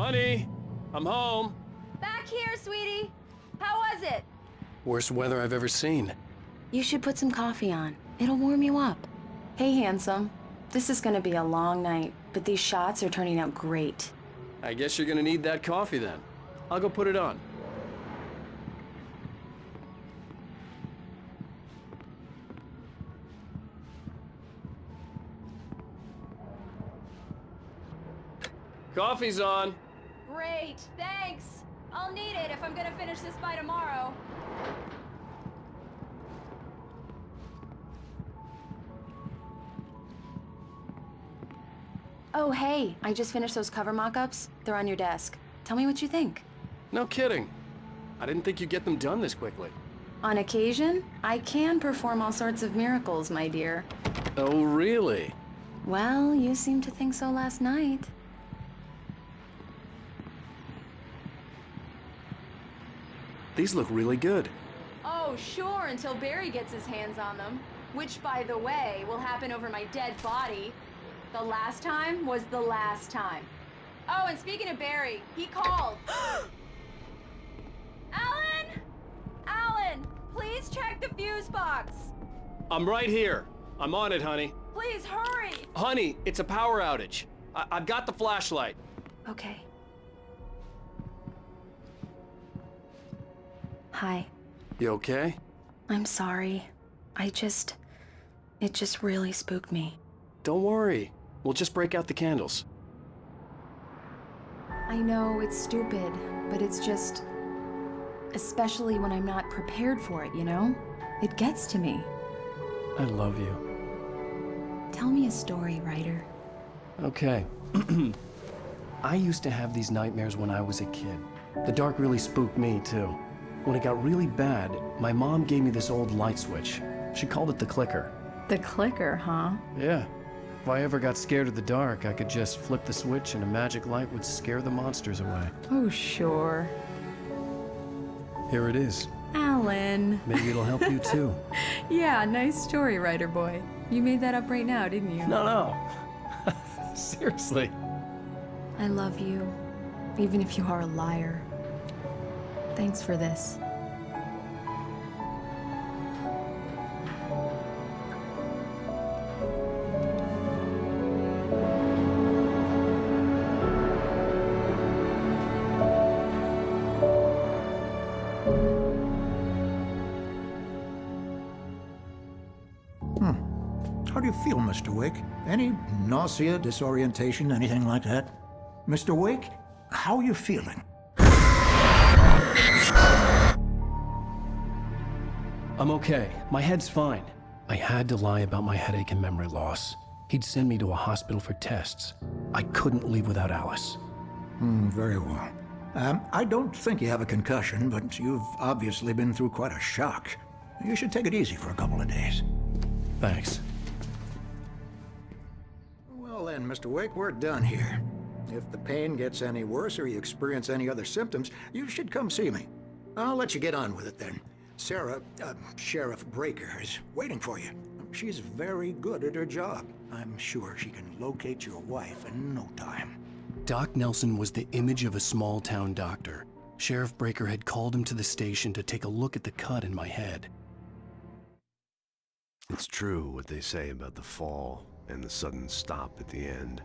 Honey, I'm home. Back here, sweetie. How was it? Worst weather I've ever seen. You should put some coffee on. It'll warm you up. Hey, handsome. This is gonna be a long night, but these shots are turning out great. I guess you're gonna need that coffee then. I'll go put it on. Coffee's on. Great, thanks. I'll need it if I'm gonna finish this by tomorrow. Oh, hey, I just finished those cover mock-ups. They're on your desk. Tell me what you think. No kidding. I didn't think you'd get them done this quickly. On occasion, I can perform all sorts of miracles, my dear. Oh, really? Well, you seemed to think so last night. These look really good. Oh, sure, until Barry gets his hands on them. Which, by the way, will happen over my dead body. The last time was the last time. Oh, and speaking of Barry, he called. Alan! Alan, please check the fuse box. I'm right here. I'm on it, honey. Please hurry. Honey, it's a power outage. I've got the flashlight. Okay. Hi. You okay? I'm sorry. It just really spooked me. Don't worry. We'll just break out the candles. I know it's stupid, but it's just... especially when I'm not prepared for it, you know? It gets to me. I love you. Tell me a story, writer. Okay. I used to have these nightmares when I was a kid. The dark really spooked me, too. When it got really bad, my mom gave me this old light switch. She called it the clicker. The clicker, huh? Yeah. If I ever got scared of the dark, I could just flip the switch and a magic light would scare the monsters away. Oh, sure. Here it is. Alan. Maybe it'll help you too. Yeah, nice story, writer boy. You made that up right now, didn't you? No. Seriously. I love you, even if you are a liar. Thanks for this. How do you feel, Mr. Wake? Any nausea, disorientation, anything like that? Mr. Wake, how are you feeling? I'm okay. My head's fine. I had to lie about my headache and memory loss. He'd send me to a hospital for tests. I couldn't leave without Alice. Very well. I don't think you have a concussion, but you've obviously been through quite a shock. You should take it easy for a couple of days. Thanks. Well then, Mr. Wake, we're done here. If the pain gets any worse or you experience any other symptoms, you should come see me. I'll let you get on with it then. Sarah, Sheriff Breyker, is waiting for you. She's very good at her job. I'm sure she can locate your wife in no time. Doc Nelson was the image of a small-town doctor. Sheriff Breyker had called him to the station to take a look at the cut in my head. It's true what they say about the fall and the sudden stop at the end.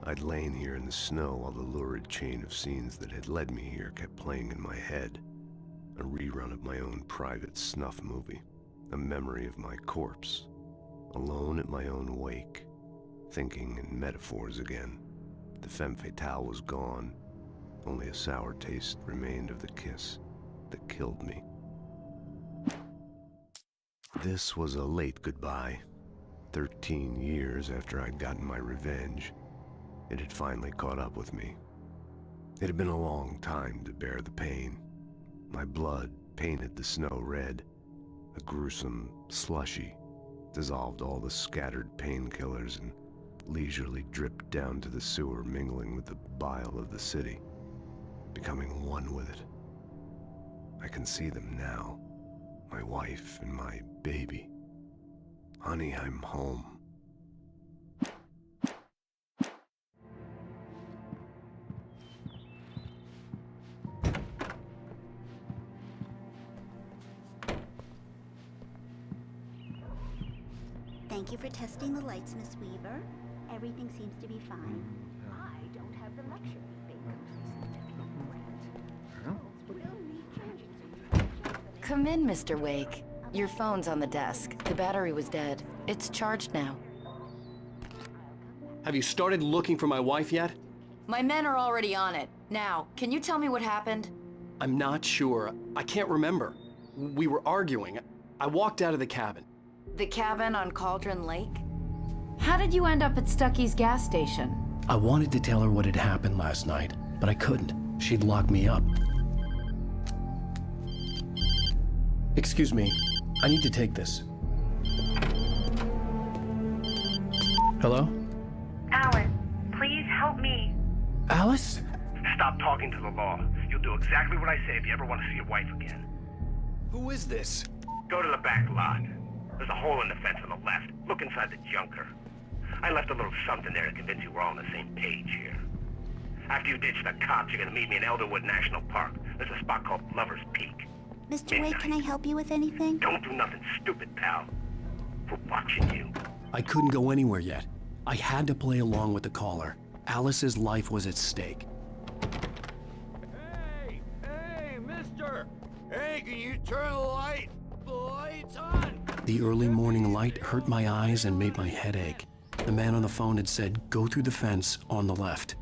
I'd lain here in the snow while the lurid chain of scenes that had led me here kept playing in my head. A rerun of my own private snuff movie. A memory of my corpse. Alone at my own wake. Thinking in metaphors again. The femme fatale was gone. Only a sour taste remained of the kiss that killed me. This was a late goodbye. 13 years after I'd gotten my revenge, it had finally caught up with me. It had been a long time to bear the pain. My blood painted the snow red. A gruesome slushy dissolved all the scattered painkillers and leisurely dripped down to the sewer, mingling with the bile of the city, becoming one with it. I can see them now, my wife and my baby. Honey, I'm home. Thank you for testing the lights, Miss Weaver. Everything seems to be fine. I don't have the luxury of being completely Come in, Mr. Wake. Your phone's on the desk. The battery was dead. It's charged now. Have you started looking for my wife yet? My men are already on it. Now, can you tell me what happened? I'm not sure. I can't remember. We were arguing. I walked out of the cabin. The cabin on Cauldron Lake? How did you end up at Stucky's gas station? I wanted to tell her what had happened last night, but I couldn't. She'd lock me up. Excuse me. I need to take this. Hello? Alan, please help me. Alice? Stop talking to the law. You'll do exactly what I say if you ever want to see your wife again. Who is this? Go to the back lot. There's a hole in the fence on the left. Look inside the junker. I left a little something there to convince you we're all on the same page here. After you ditch the cops, you're gonna meet me in Elderwood National Park. There's a spot called Lover's Peak. Mr. Wake, can I help you with anything? Don't do nothing stupid, pal. We're watching you. I couldn't go anywhere yet. I had to play along with the caller. Alice's life was at stake. Hey, mister! Hey, can you turn the light? The light's on! The early morning light hurt my eyes and made my head ache. The man on the phone had said, go through the fence on the left.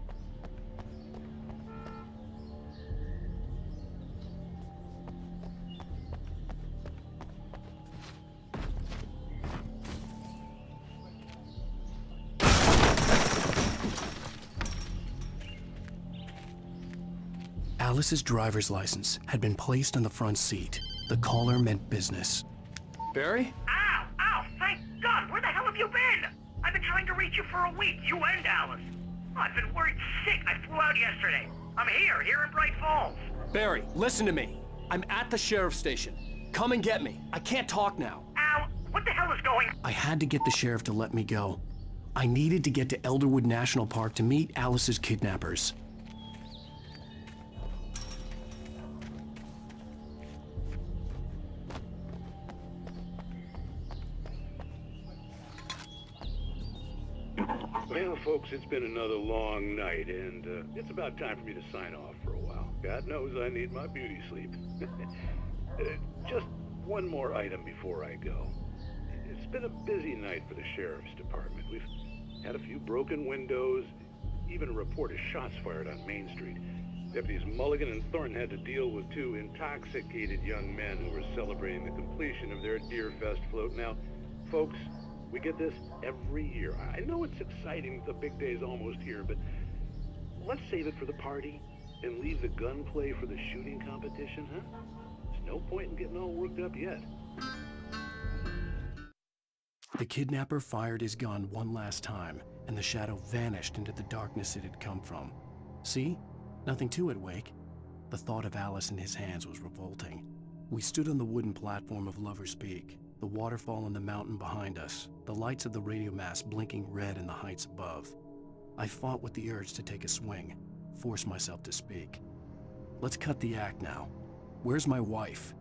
Alice's driver's license had been placed on the front seat. The caller meant business. Barry? Ow! Ow! Thank God! Where the hell have you been? I've been trying to reach you for a week, you and Alice. Oh, I've been worried sick. I flew out yesterday. I'm here in Bright Falls. Barry, listen to me. I'm at the sheriff's station. Come and get me. I can't talk now. Al, what the hell is going on? I had to get the sheriff to let me go. I needed to get to Elderwood National Park to meet Alice's kidnappers. Well, folks, it's been another long night, and it's about time for me to sign off for a while. God knows I need my beauty sleep. Just one more item before I go. It's been a busy night for the sheriff's department. We've had a few broken windows, even a report of shots fired on Main Street. Deputies Mulligan and Thornton had to deal with two intoxicated young men who were celebrating the completion of their Deer Fest float. Now, folks, we get this every year. I know it's exciting, the big day's almost here, but let's save it for the party and leave the gunplay for the shooting competition, huh? There's no point in getting all worked up yet. The kidnapper fired his gun one last time, and the shadow vanished into the darkness it had come from. See? Nothing to it, Wake. The thought of Alice in his hands was revolting. We stood on the wooden platform of Lover's Peak, the waterfall on the mountain behind us, the lights of the radio mast blinking red in the heights above. I fought with the urge to take a swing, force myself to speak. Let's cut the act now. Where's my wife?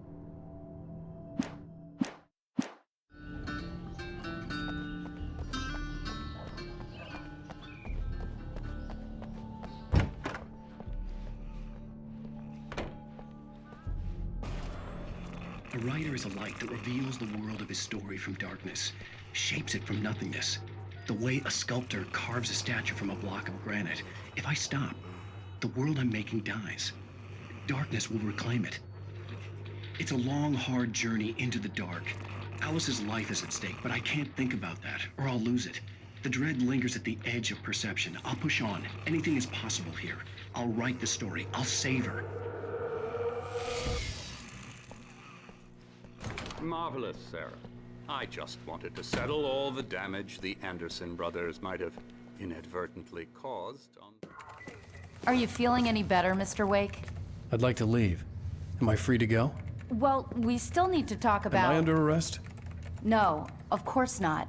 A writer is a light that reveals the world of his story from darkness, shapes it from nothingness. The way a sculptor carves a statue from a block of granite. If I stop, the world I'm making dies. Darkness will reclaim it. It's a long, hard journey into the dark. Alice's life is at stake, but I can't think about that, or I'll lose it. The dread lingers at the edge of perception. I'll push on. Anything is possible here. I'll write the story. I'll save her. Marvelous, Sarah. I just wanted to settle all the damage the Anderson brothers might have inadvertently caused on... Are you feeling any better, Mr. Wake? I'd like to leave. Am I free to go? Well, we still need to talk about... Am I under arrest? No, of course not.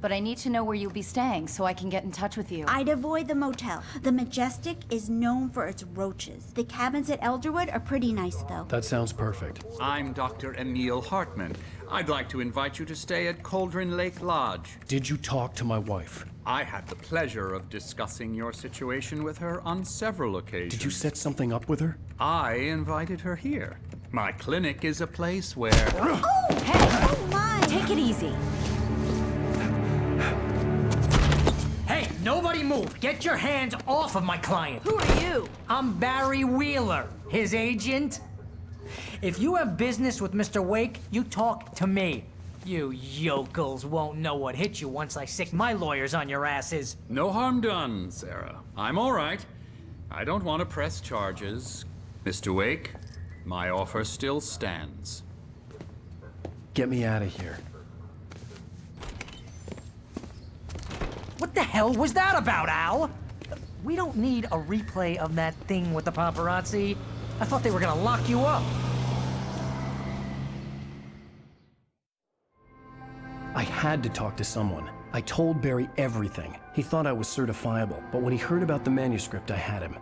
But I need to know where you'll be staying so I can get in touch with you. I'd avoid the motel. The Majestic is known for its roaches. The cabins at Elderwood are pretty nice, though. That sounds perfect. I'm Dr. Emil Hartman. I'd like to invite you to stay at Cauldron Lake Lodge. Did you talk to my wife? I had the pleasure of discussing your situation with her on several occasions. Did you set something up with her? I invited her here. My clinic is a place where... Oh! Hey! Oh, my! Take it easy. Hey, nobody move! Get your hands off of my client! Who are you? I'm Barry Wheeler, his agent. If you have business with Mr. Wake, you talk to me. You yokels won't know what hit you once I sick my lawyers on your asses. No harm done, Sarah. I'm all right. I don't want to press charges. Mr. Wake, my offer still stands. Get me out of here. What the hell was that about, Al? We don't need a replay of that thing with the paparazzi. I thought they were gonna lock you up. I had to talk to someone. I told Barry everything. He thought I was certifiable, but when he heard about the manuscript, I had him.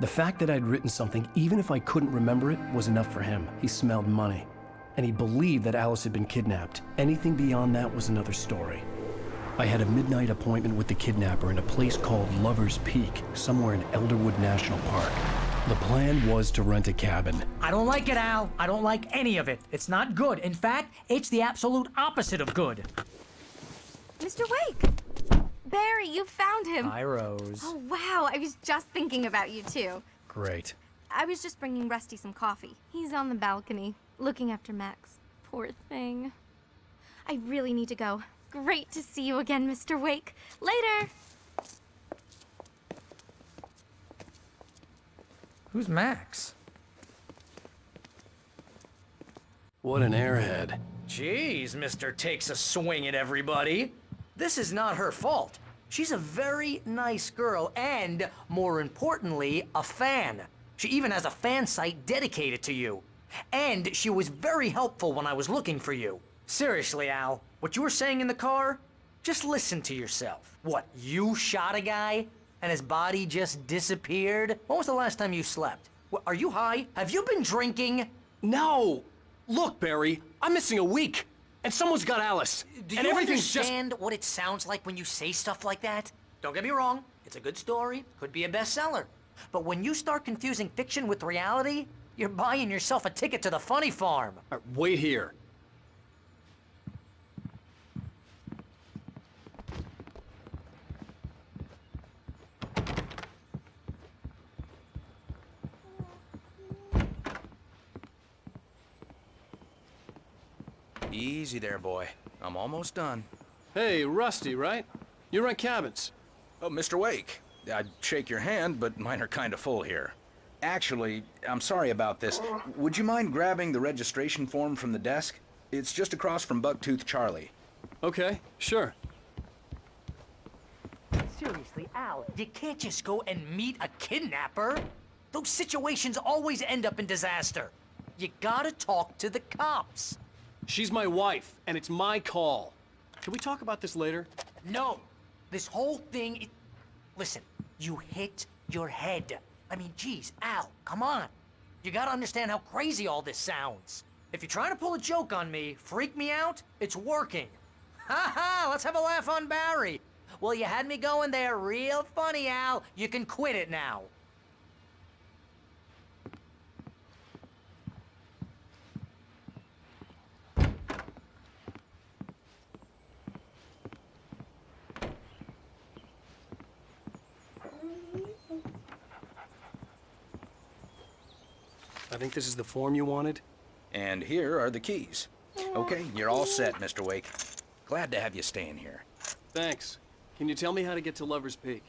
The fact that I'd written something, even if I couldn't remember it, was enough for him. He smelled money. And he believed that Alice had been kidnapped. Anything beyond that was another story. I had a midnight appointment with the kidnapper in a place called Lover's Peak, somewhere in Elderwood National Park. The plan was to rent a cabin. I don't like it, Al. I don't like any of it. It's not good. In fact, it's the absolute opposite of good. Mr. Wake! Barry, you found him. Hi, Rose. Oh, wow. I was just thinking about you, too. Great. I was just bringing Rusty some coffee. He's on the balcony, looking after Max. Poor thing. I really need to go. Great to see you again, Mr. Wake. Later! Who's Max? What an airhead. Jeez, Mr. Takes a swing at everybody. This is not her fault. She's a very nice girl and, more importantly, a fan. She even has a fan site dedicated to you. And she was very helpful when I was looking for you. Seriously, Al, what you were saying in the car? Just listen to yourself. What, you shot a guy and his body just disappeared? When was the last time you slept? What, are you high? Have you been drinking? No! Look, Barry, I'm missing a week, and someone's got Alice. Do and you everything's understand what it sounds like when you say stuff like that? Don't get me wrong, it's a good story, could be a bestseller. But when you start confusing fiction with reality, you're buying yourself a ticket to the funny farm. Wait here. Easy there, boy. I'm almost done. Hey, Rusty, right? You rent cabins. Oh, Mr. Wake. I'd shake your hand, but mine are kind of full here. Actually, I'm sorry about this. Would you mind grabbing the registration form from the desk? It's just across from Bucktooth Charlie. Okay, sure. Seriously, Al, you can't just go and meet a kidnapper. Those situations always end up in disaster. You gotta talk to the cops. She's my wife, and it's my call. Can we talk about this later? No. This whole thing... Listen, you hit your head. I mean, geez, Al, come on. You gotta understand how crazy all this sounds. If you're trying to pull a joke on me, freak me out, it's working. Ha ha, let's have a laugh on Barry. Well, you had me going there real funny, Al. You can quit it now. I think this is the form you wanted. And here are the keys. Okay, you're all set, Mr. Wake. Glad to have you staying here. Thanks. Can you tell me how to get to Lover's Peak?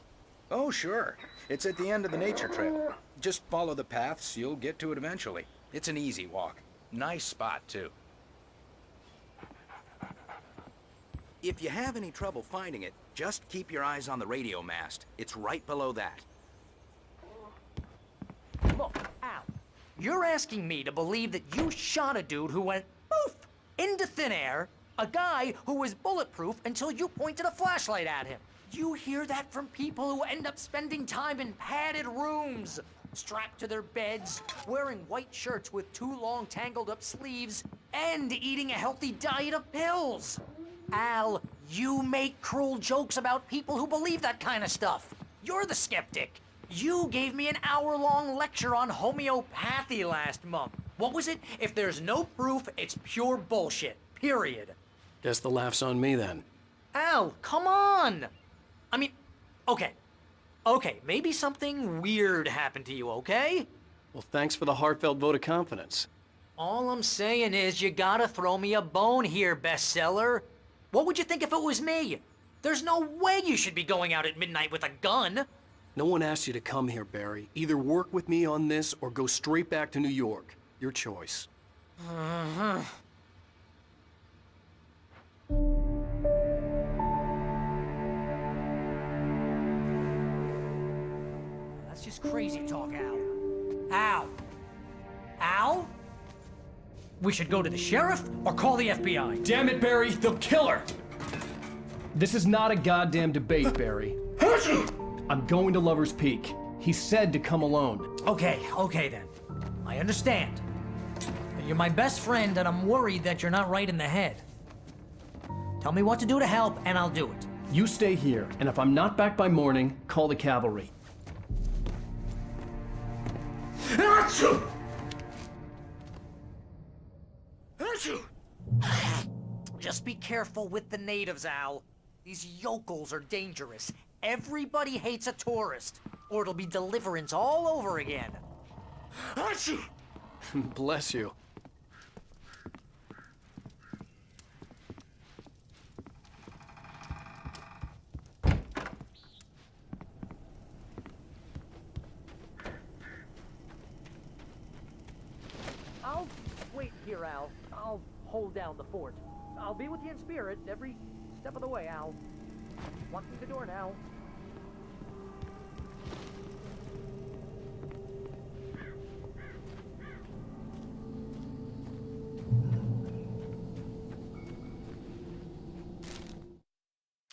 Oh, sure. It's at the end of the nature trail. Just follow the paths, you'll get to it eventually. It's an easy walk. Nice spot, too. If you have any trouble finding it, just keep your eyes on the radio mast. It's right below that. Look, Al, you're asking me to believe that you shot a dude who went poof into thin air, A guy who was bulletproof until you pointed a flashlight at him. You hear that from people who end up spending time in padded rooms, strapped to their beds, wearing white shirts with too long tangled up sleeves, and eating a healthy diet of pills. Al, you make cruel jokes about people who believe that kind of stuff. You're the skeptic. You gave me an hour-long lecture on homeopathy last month. What was it? If there's no proof, it's pure bullshit. Period. Guess the laugh's on me then. Al, come on! I mean, okay. Okay, maybe something weird happened to you, okay? Well, thanks for the heartfelt vote of confidence. All I'm saying is you gotta throw me a bone here, bestseller. What would you think if it was me? There's no way you should be going out at midnight with a gun. No one asked you to come here, Barry. Either work with me on this or go straight back to New York. Your choice. That's just crazy talk, Al. Al? Al? We should go to the sheriff or call the FBI. Damn it, Barry, they'll kill her! This is not a goddamn debate, Barry. I'm going to Lover's Peak. He said to come alone. Okay then. I understand. You're my best friend and I'm worried that you're not right in the head. Tell me what to do to help and I'll do it. You stay here, and if I'm not back by morning, call the cavalry. Just be careful with the natives, Al. These yokels are dangerous. Everybody hates a tourist, or it'll be deliverance all over again. Bless you. I'll wait here, Al. I'll hold down the fort. I'll be with you in spirit every step of the way, Al. Walk through the door now.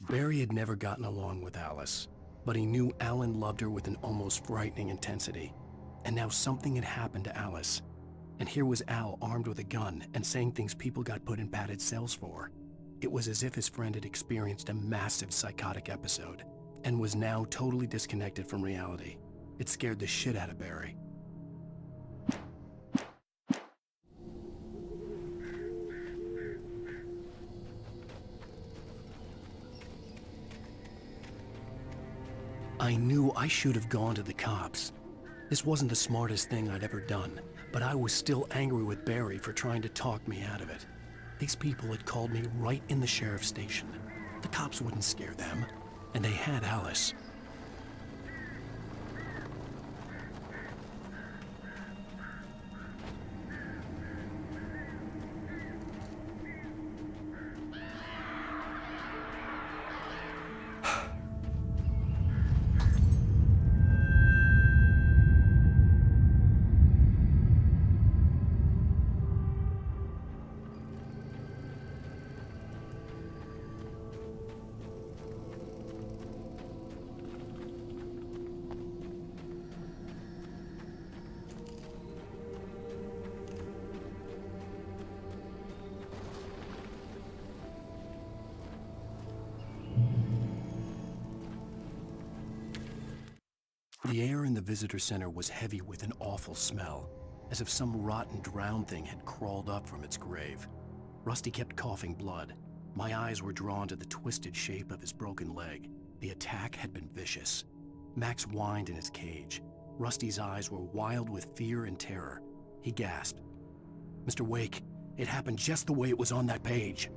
Barry had never gotten along with Alice, but he knew Alan loved her with an almost frightening intensity. And now something had happened to Alice. And here was Al armed with a gun and saying things people got put in padded cells for. It was as if his friend had experienced a massive psychotic episode and was now totally disconnected from reality. It scared the shit out of Barry. I knew I should have gone to the cops. This wasn't the smartest thing I'd ever done, but I was still angry with Barry for trying to talk me out of it. These people had called me right in the sheriff's station. The cops wouldn't scare them, and they had Alice. The air in the visitor center was heavy with an awful smell, as if some rotten drowned thing had crawled up from its grave. Rusty kept coughing blood. My eyes were drawn to the twisted shape of his broken leg. The attack had been vicious. Max whined in his cage. Rusty's eyes were wild with fear and terror. He gasped. "Mr. Wake, it happened just the way it was on that page."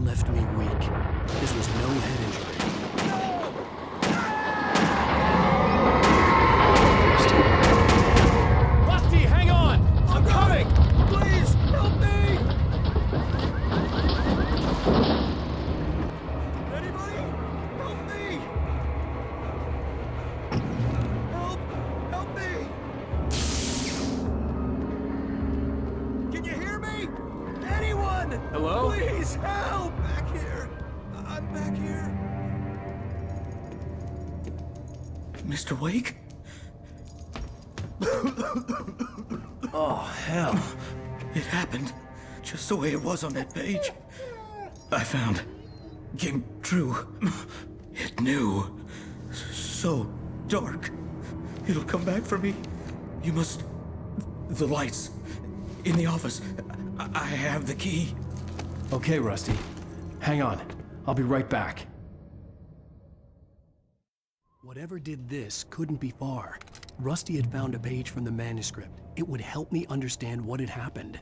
Left me weak. This was no head injury. Rusty, on! Hello? Please help! Back here! I'm back here. Mr. Wake? Oh, hell. It happened just the way it was on that page. I found. Came true. It knew. So dark. It'll come back for me. You must... The lights. In the office. I have the key. Okay, Rusty. Hang on. I'll be right back. Whatever did this couldn't be far. Rusty had found a page from the manuscript. It would help me understand what had happened.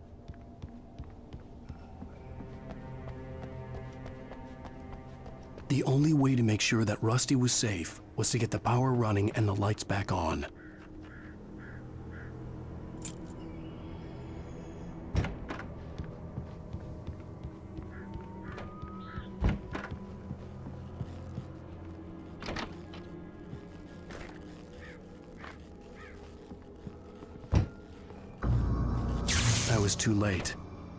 The only way to make sure that Rusty was safe was to get the power running and the lights back on. I was too late.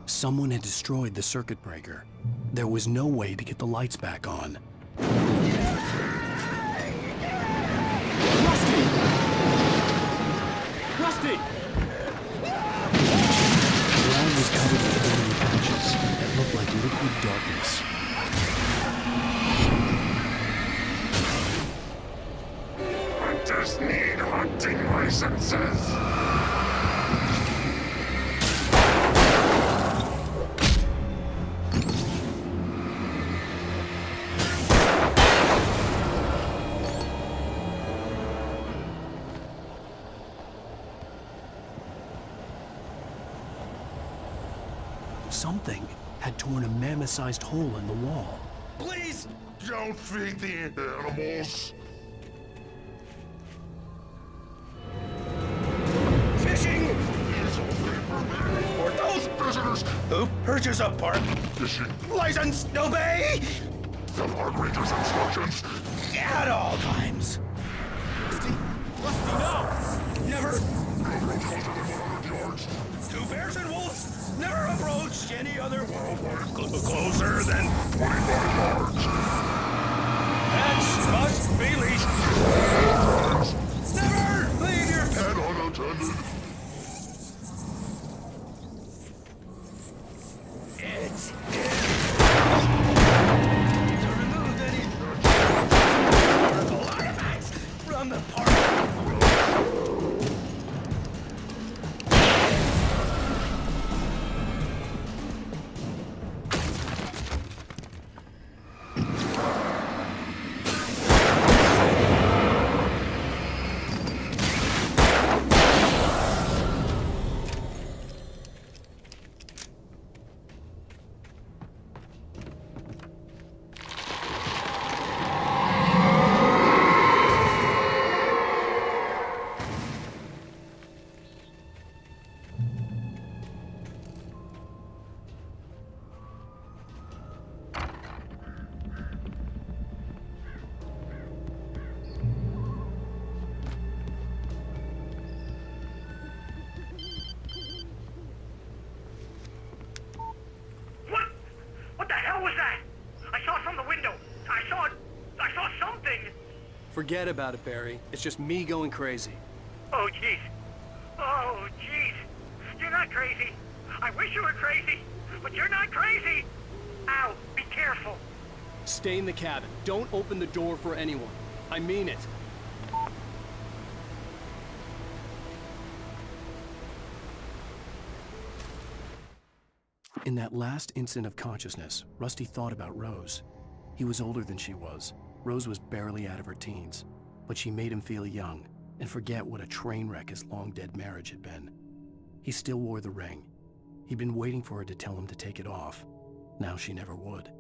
Someone had destroyed the circuit breaker. There was no way to get the lights back on. Rusty! Rusty! The ground was covered with glowing patches that looked like liquid darkness. Hunters need hunting licenses. Something had torn a mammoth-sized hole in the wall. Please don't feed the animals. Fishing is only permitted for those visitors who purchase a park Fishing license. Obey the park ranger's instructions at all times. Rusty, no! Never. Two bears and wolves never approached any other closer than 25 yards. Pets must be leashed. Never leave your pet unattended. It's to remove any artifacts from the park. Forget about it, Barry. It's just me going crazy. Oh, jeez. Oh, jeez. You're not crazy. I wish you were crazy, but you're not crazy. Ow, be careful. Stay in the cabin. Don't open the door for anyone. I mean it. In that last instant of consciousness, Rusty thought about Rose. He was older than she was. Rose was barely out of her teens, but she made him feel young and forget what a train wreck his long-dead marriage had been. He still wore the ring. He'd been waiting for her to tell him to take it off. Now she never would.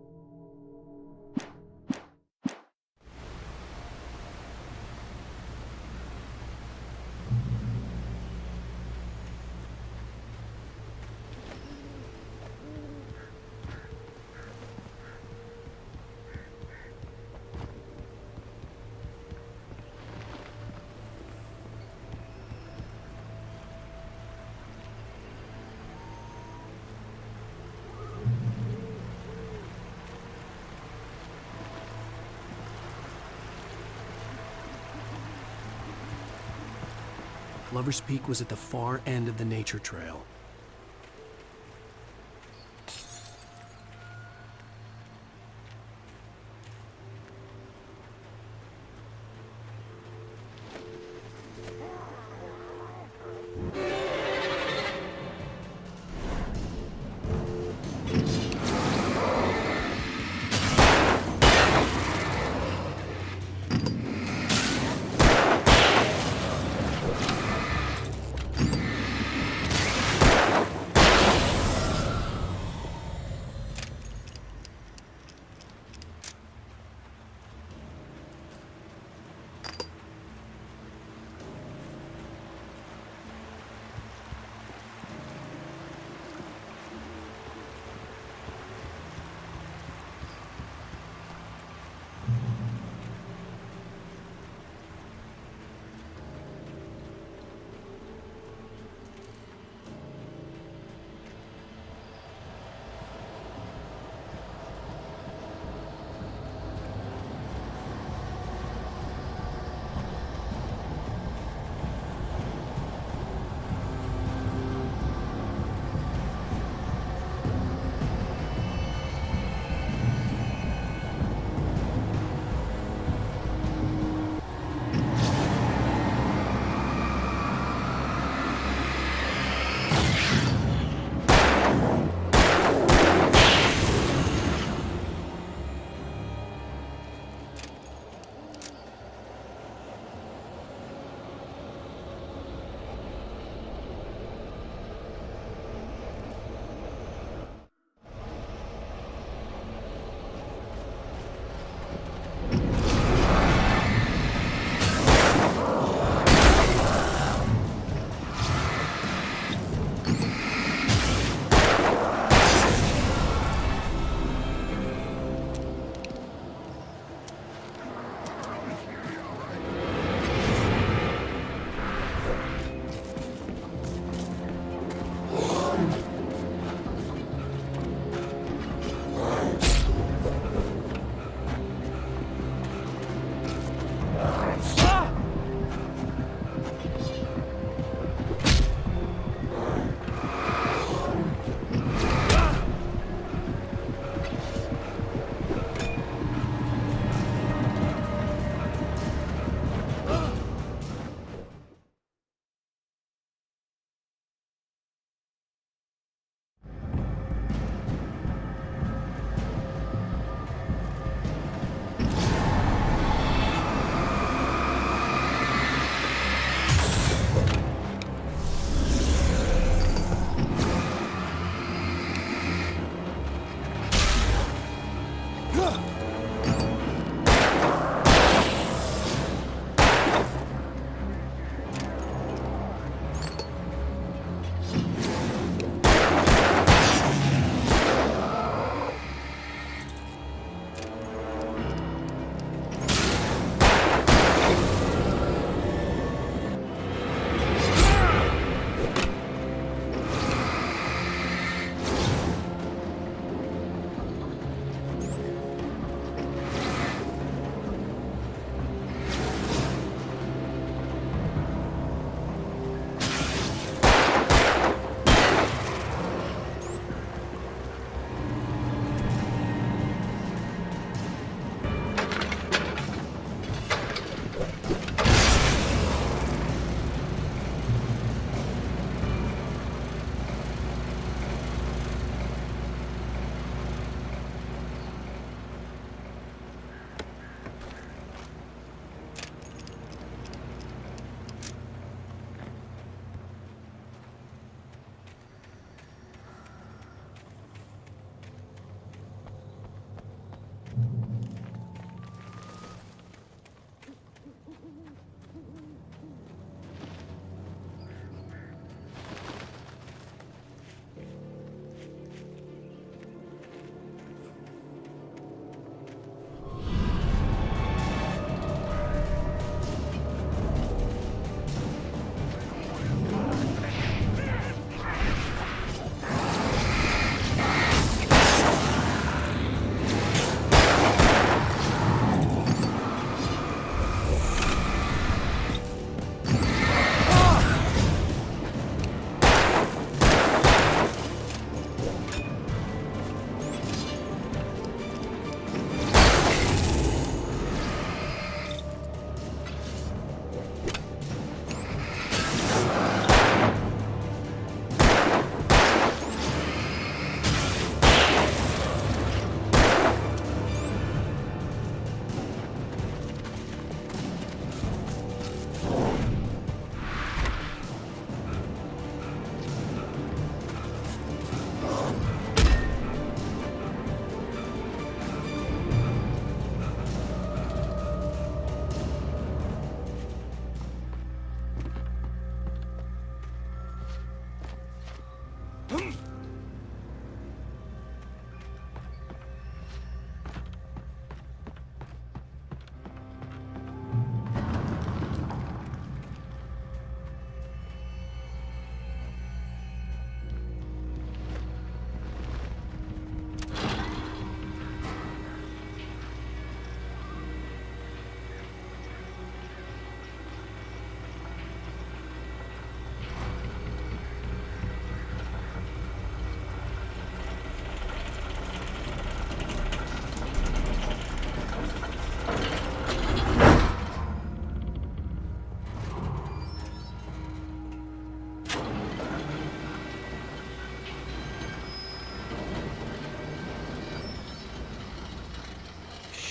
Lover's Peak was at the far end of the nature trail.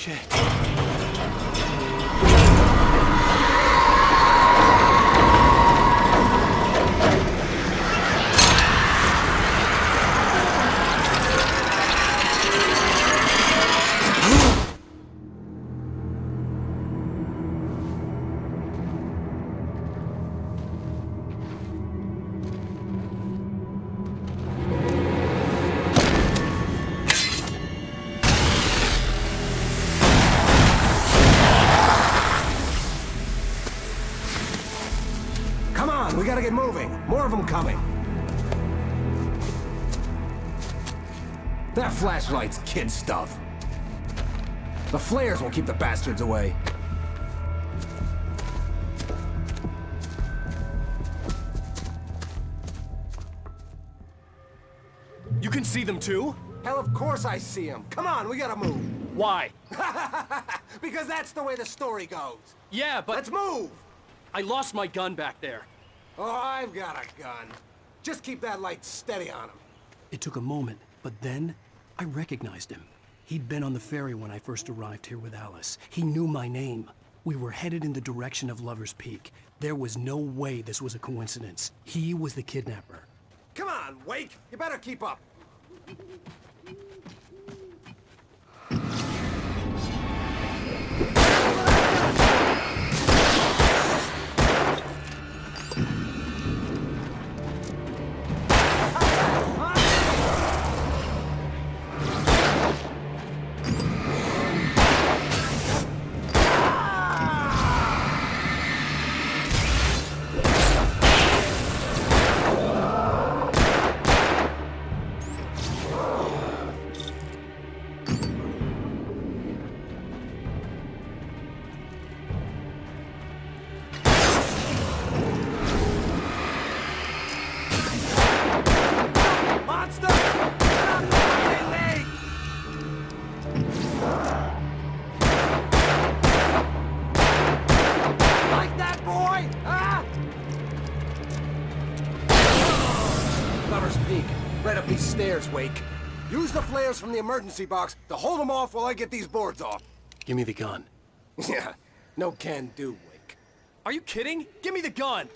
Shit. We gotta get moving. More of them coming. That flashlight's kid stuff. The flares will keep the bastards away. You can see them too? Hell, of course I see them. Come on, we gotta move. Why? Because that's the way the story goes. Yeah, but... Let's move! I lost my gun back there. Oh, I've got a gun. Just keep that light steady on him. It took a moment, but then I recognized him. He'd been on the ferry when I first arrived here with Alice. He knew my name. We were headed in the direction of Lover's Peak. There was no way this was a coincidence. He was the kidnapper. Come on, Wake! You better keep up. Wake. Use the flares from the emergency box to hold them off while I get these boards off. Give me the gun. Yeah, no can do, Wake. Are you kidding? Give me the gun!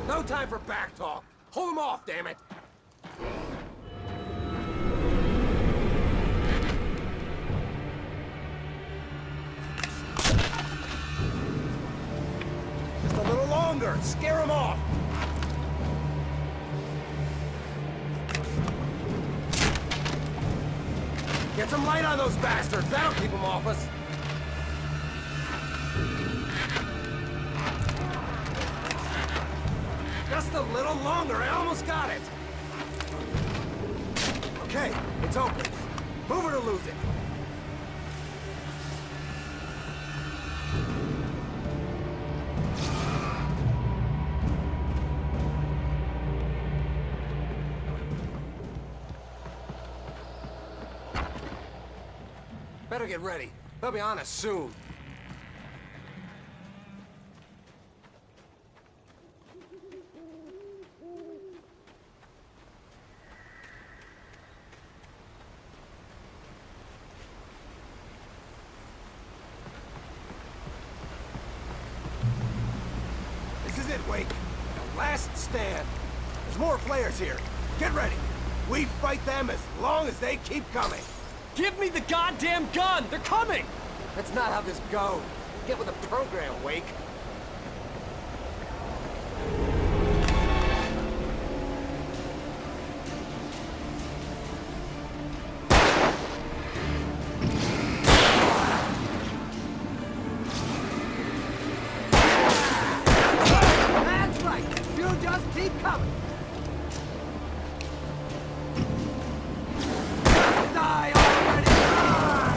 No time for back talk. Hold them off, damn it. Just a little longer. Scare them off. Get some light on those bastards. That'll keep them off us. Just a little longer. I almost got it. Okay, it's open. Move it or lose it. Better get ready. They'll be on us soon. This is it, Wake. The last stand. There's more flares here. Get ready. We fight them as long as they keep coming. Give me the goddamn gun! They're coming! That's not how this goes. Get with the program, Wake. That's right! You just keep coming! Die already! Die!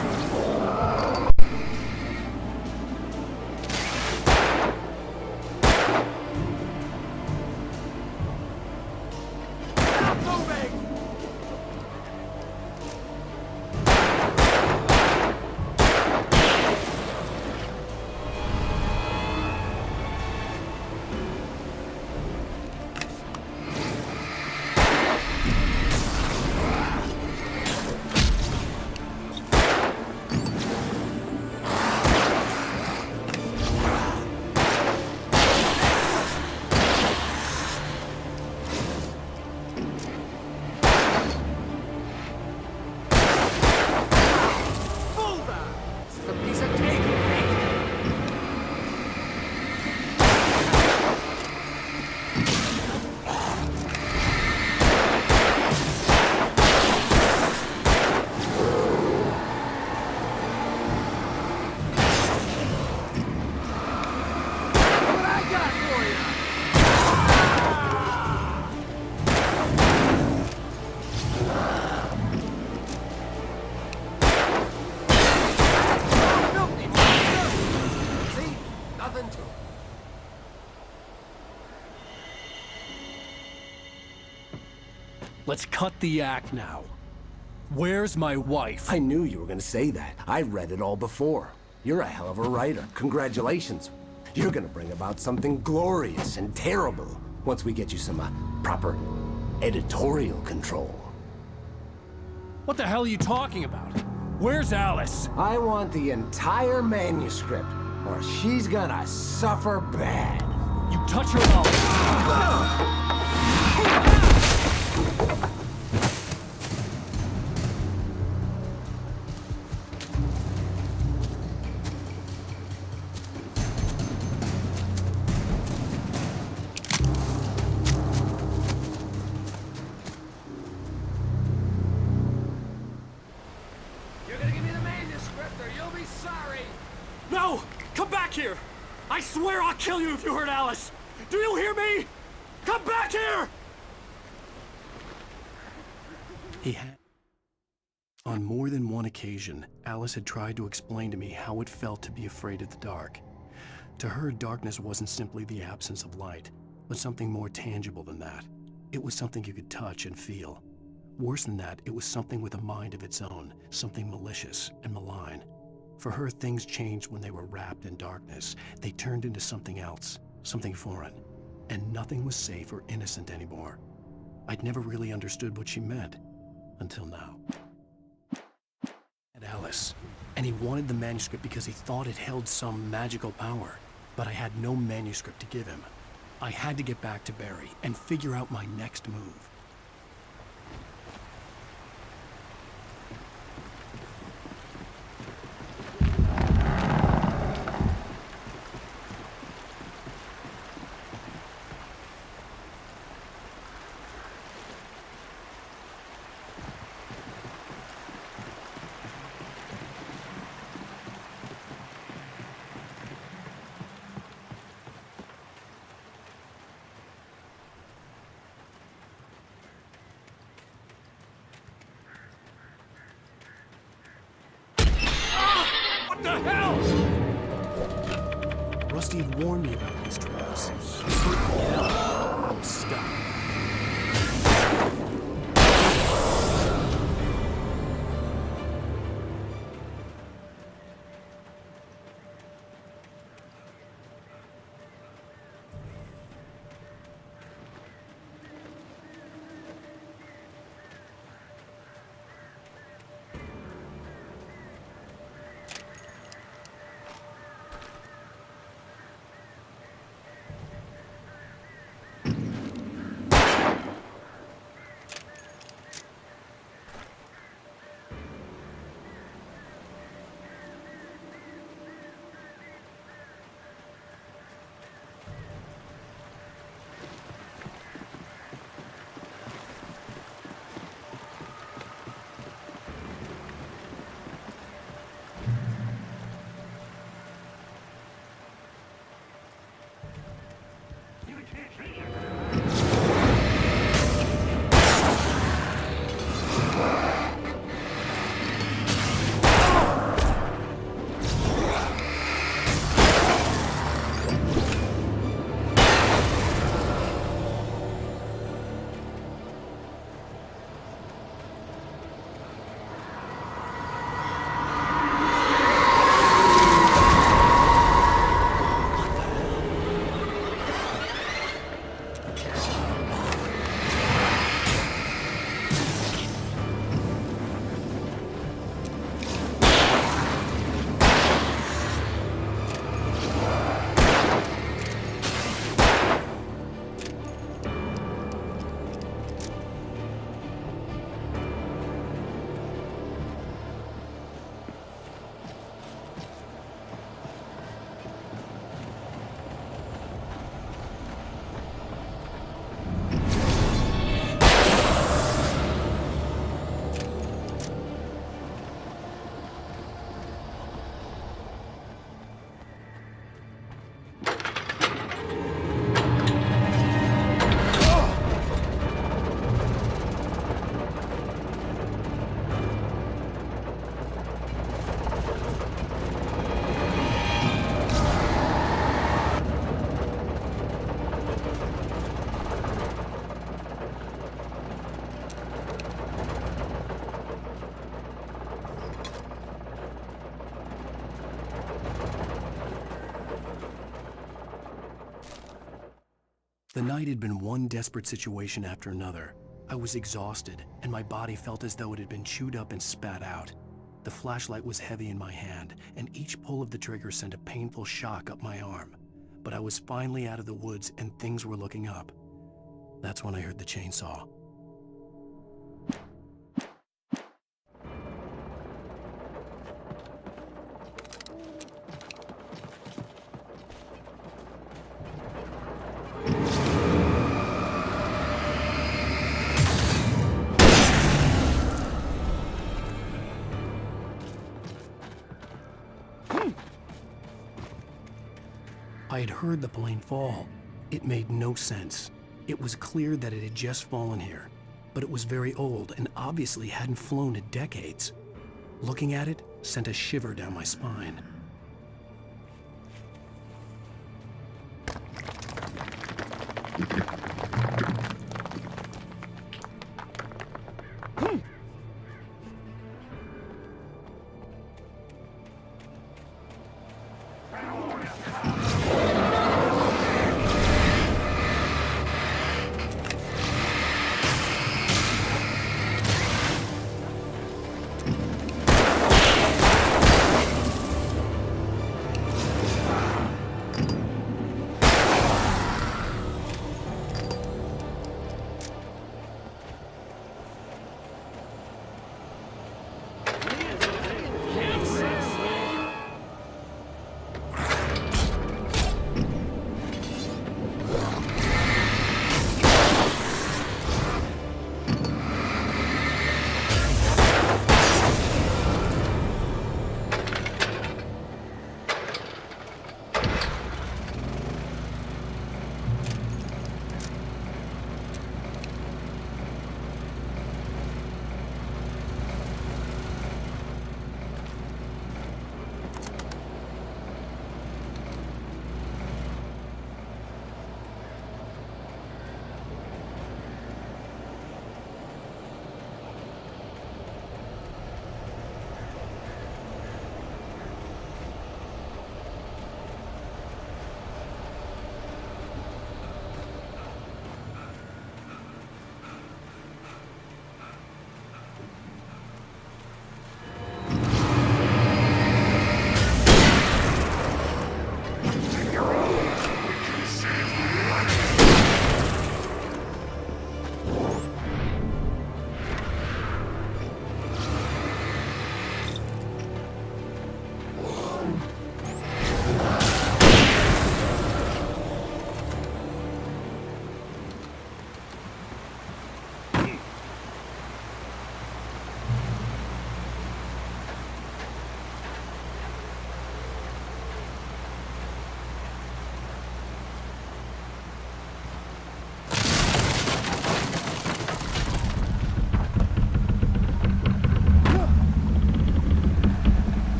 let's cut the act now. Where's my wife? I knew you were gonna say that. I read it all before. You're a hell of a writer. Congratulations. You're gonna bring about something glorious and terrible once we get you some proper editorial control. What the hell are you talking about? Where's Alice? I want the entire manuscript, or she's gonna suffer bad. You touch her mouth. You're gonna give me the manuscript or you'll be sorry! No! Come back here! I swear I'll kill you if you hurt Alice! Do you hear me? Come back here! He had. On more than one occasion, Alice had tried to explain to me how it felt to be afraid of the dark. To her, darkness wasn't simply the absence of light, but something more tangible than that. It was something you could touch and feel. Worse than that, it was something with a mind of its own, something malicious and malign. For her, things changed when they were wrapped in darkness. They turned into something else, something foreign, and nothing was safe or innocent anymore. I'd never really understood what she meant, until now. And Alice, and he wanted the manuscript because he thought it held some magical power, but I had no manuscript to give him. I had to get back to Barry and figure out my next move. What the hell? Rusty had warned me about these traps. I was stuck. The night had been one desperate situation after another. I was exhausted, and my body felt as though it had been chewed up and spat out. The flashlight was heavy in my hand, and each pull of the trigger sent a painful shock up my arm. But I was finally out of the woods, and things were looking up. That's when I heard the chainsaw. I had heard the plane fall. It made no sense. It was clear that it had just fallen here, but it was very old and obviously hadn't flown in decades. Looking at it sent a shiver down my spine.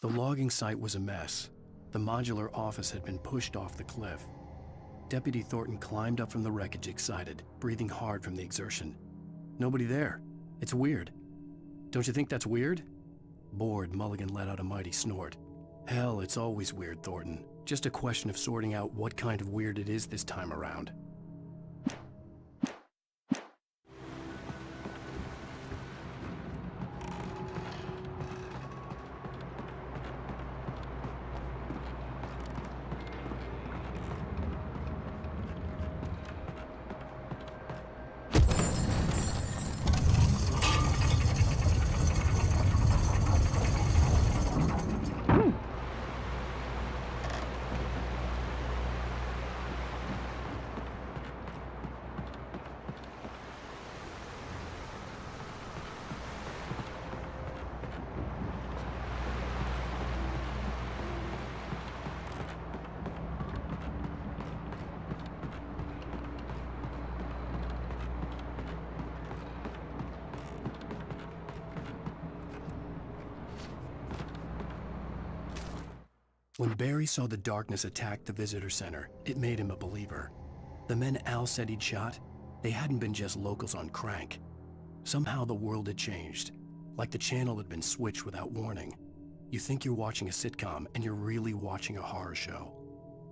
The logging site was a mess. The modular office had been pushed off the cliff. Deputy Thornton climbed up from the wreckage excited, breathing hard from the exertion. Nobody there. It's weird. Don't you think that's weird? Bored, Mulligan let out a mighty snort. Hell, it's always weird, Thornton. Just a question of sorting out what kind of weird it is this time around. When Barry saw the darkness attack the visitor center, it made him a believer. The men Al said he'd shot, they hadn't been just locals on crank. Somehow the world had changed, like the channel had been switched without warning. You think you're watching a sitcom, and you're really watching a horror show.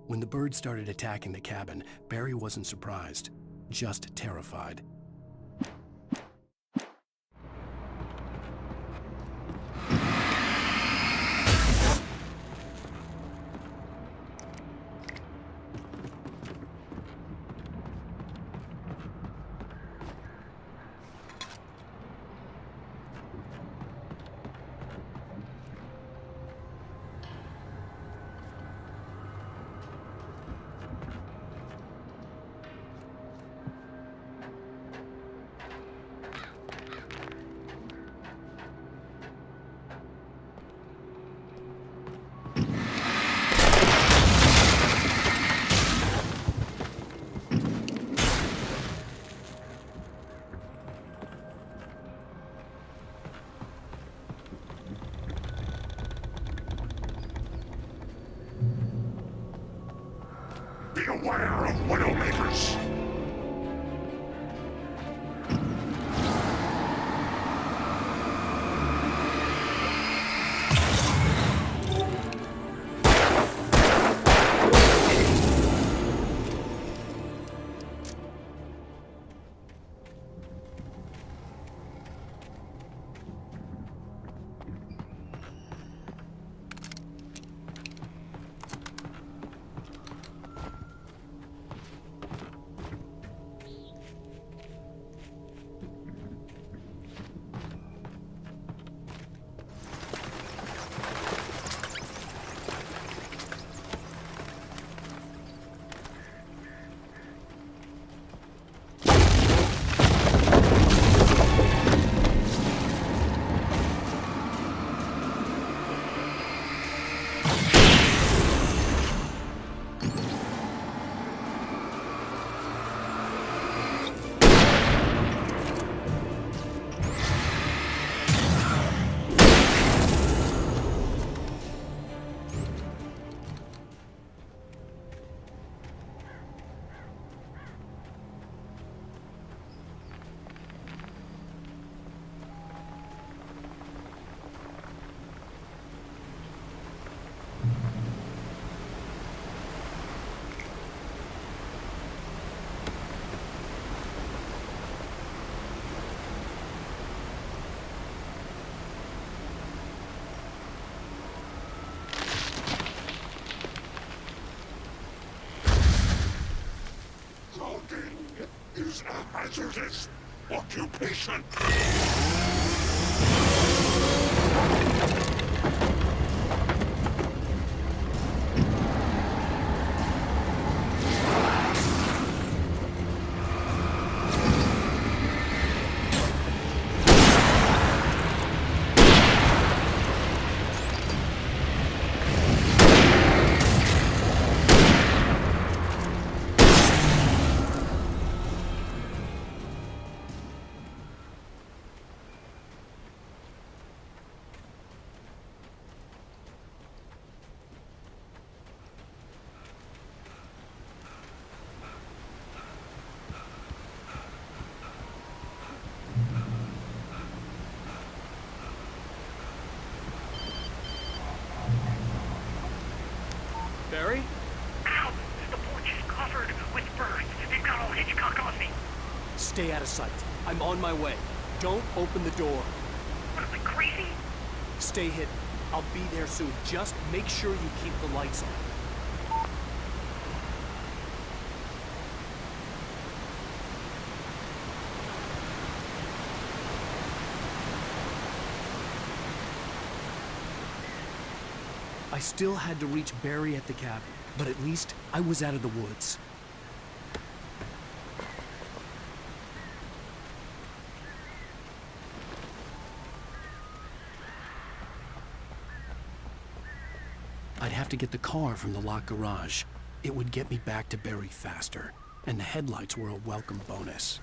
When the birds started attacking the cabin, Barry wasn't surprised, just terrified. Beware of Widowmakers! Is a hazardous occupation. Barry? Ow! The porch is covered with birds. They've got all Hitchcock on me. Stay out of sight. I'm on my way. Don't open the door. What am I, crazy? Stay hidden. I'll be there soon. Just make sure you keep the lights on. I still had to reach Barry at the cabin, but at least I was out of the woods. I'd have to get the car from the locked garage. It would get me back to Barry faster, and the headlights were a welcome bonus.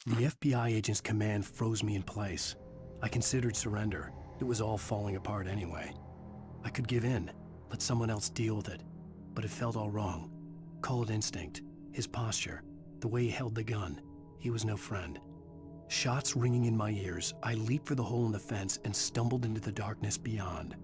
The FBI agent's command froze me in place. I considered surrender. It was all falling apart anyway. I could give in, let someone else deal with it. But it felt all wrong. Call it instinct, his posture, the way he held the gun. He was no friend. Shots ringing in my ears, I leaped for the hole in the fence and stumbled into the darkness beyond.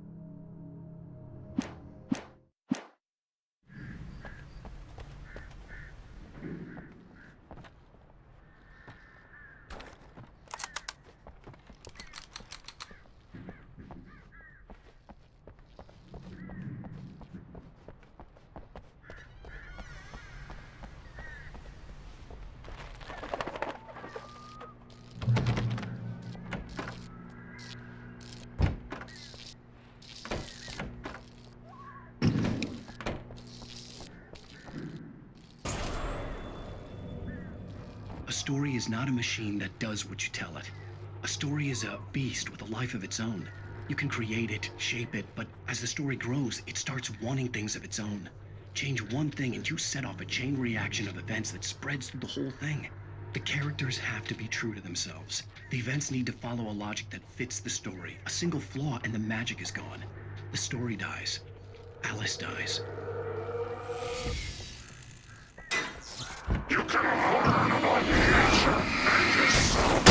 A story is not a machine that does what you tell it. A story is a beast with a life of its own. You can create it, shape it, but as the story grows, it starts wanting things of its own. Change one thing and you set off a chain reaction of events that spreads through the whole thing. The characters have to be true to themselves. The events need to follow a logic that fits the story. A single flaw and the magic is gone. The story dies. Alice dies. You can hold on about the answer and yourself.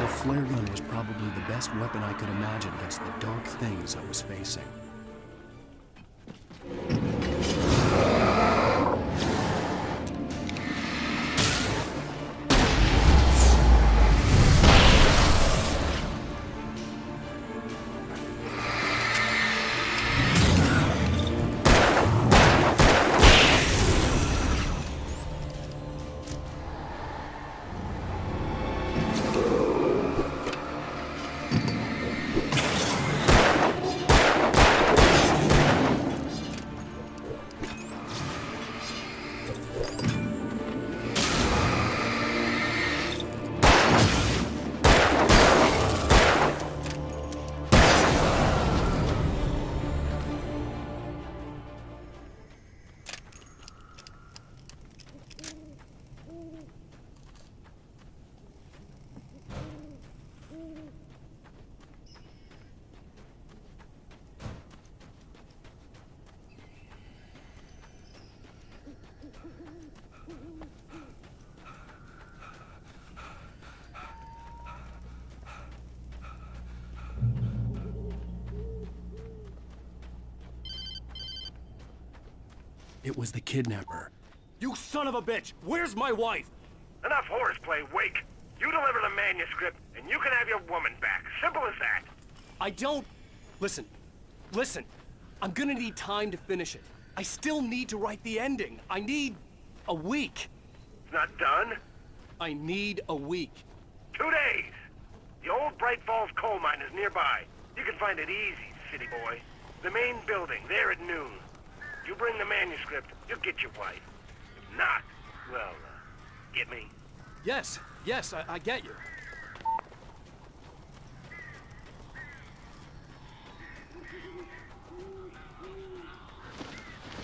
The flare gun was probably the best weapon I could imagine against the dark things I was facing. it was the kidnapper. You son of a bitch! Where's my wife? Enough horseplay, Wake. You deliver the manuscript, and you can have your woman back. Simple as that. I don't... Listen. I'm gonna need time to finish it. I still need to write the ending. I need a week. It's not done? I need a week. 2 days. The old Bright Falls coal mine is nearby. You can find it easy, city boy. The main building, there at noon. You bring the manuscript, you'll get your wife. If not, well, get me? Yes, I get you.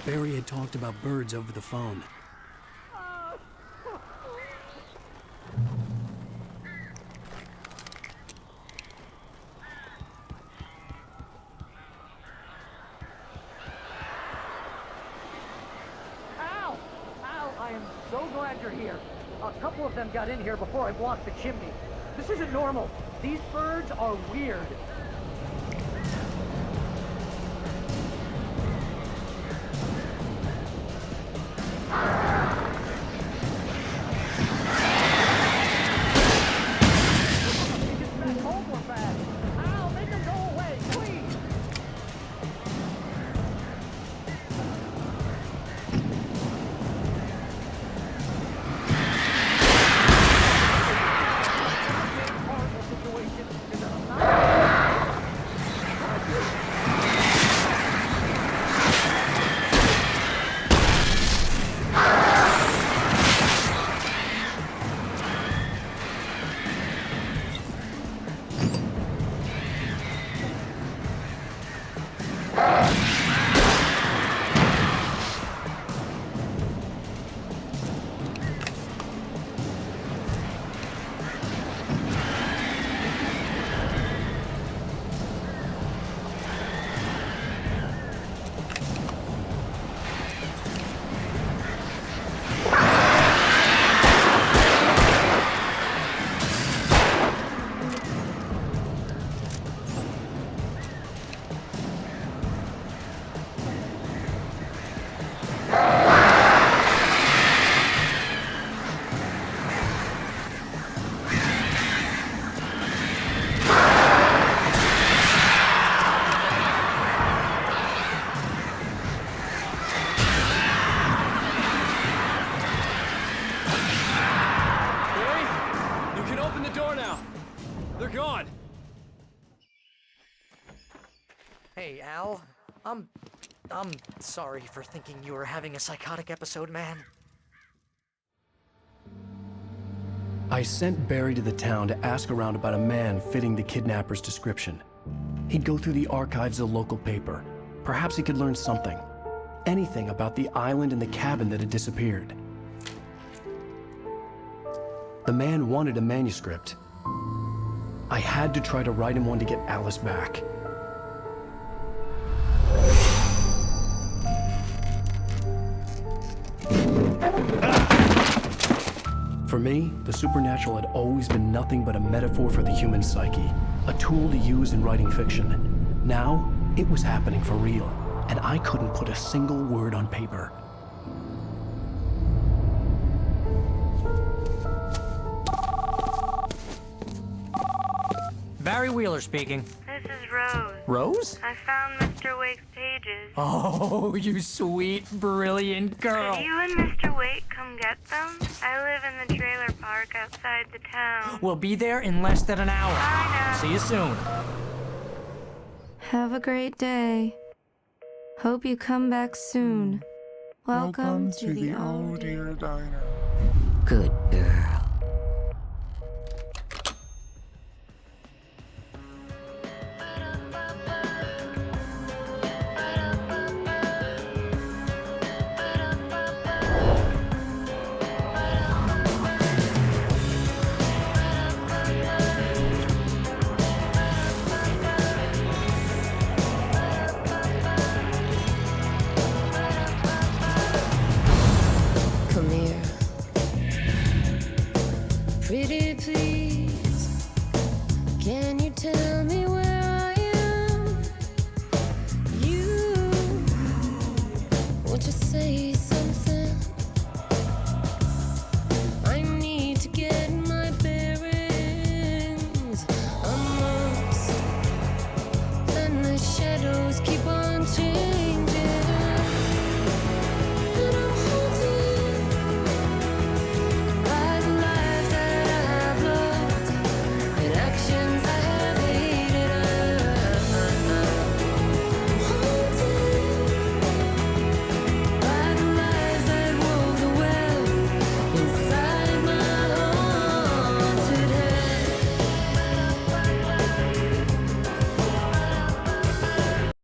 Barry had talked about birds over the phone. Al! Al, I am so glad you're here. A couple of them got in here before I blocked the chimney. This isn't normal. These birds are weird. Hey, Al. I'm sorry for thinking you were having a psychotic episode, man. I sent Barry to the town to ask around about a man fitting the kidnapper's description. He'd go through the archives of the local paper. Perhaps he could learn something. Anything about the island and the cabin that had disappeared. The man wanted a manuscript. I had to try to write him one to get Alice back. For me, the supernatural had always been nothing but a metaphor for the human psyche, a tool to use in writing fiction. Now, it was happening for real, and I couldn't put a single word on paper. Barry Wheeler speaking. This is Rose. Rose? I found Mr. Wake's pages. Oh, you sweet, brilliant girl. Could you and Mr. Wake come get them? I live in the trailer park outside the town. We'll be there in less than an hour. Bye now. See you soon. Have a great day. Hope you come back soon. Welcome to the Oh Dear Diner. Good girl. Pretty please.